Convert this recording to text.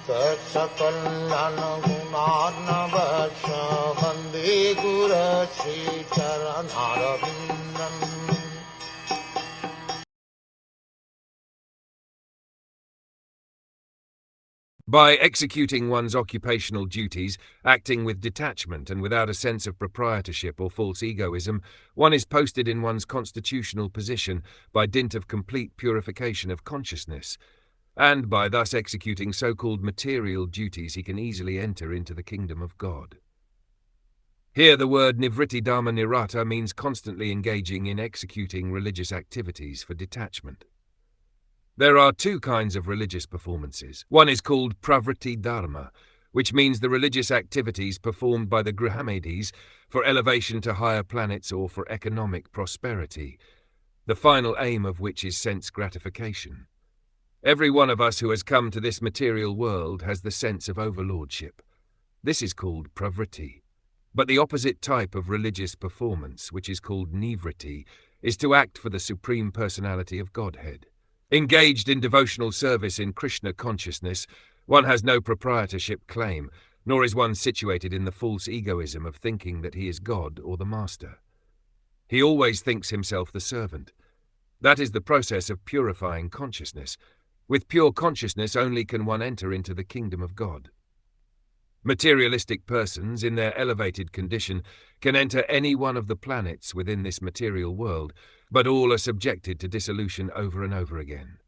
Saksakallan gunarnavasya Vande Guru Sri Charanaravindan. By executing one's occupational duties, acting with detachment and without a sense of proprietorship or false egoism, one is posted in one's constitutional position by dint of complete purification of consciousness, and by thus executing so-called material duties he can easily enter into the kingdom of God. Here the word nivritti dharma nirata means constantly engaging in executing religious activities for detachment. There are two kinds of religious performances. One is called pravritti dharma, which means the religious activities performed by the Grihamedis for elevation to higher planets or for economic prosperity, the final aim of which is sense gratification. Every one of us who has come to this material world has the sense of overlordship. This is called pravritti. But the opposite type of religious performance, which is called nivritti, is to act for the Supreme Personality of Godhead. Engaged in devotional service in Krishna consciousness, one has no proprietorship claim, nor is one situated in the false egoism of thinking that he is God or the master. He always thinks himself the servant. That is the process of purifying consciousness. With pure consciousness only can one enter into the kingdom of God. Materialistic persons, in their elevated condition, can enter any one of the planets within this material world, but all are subjected to dissolution over and over again.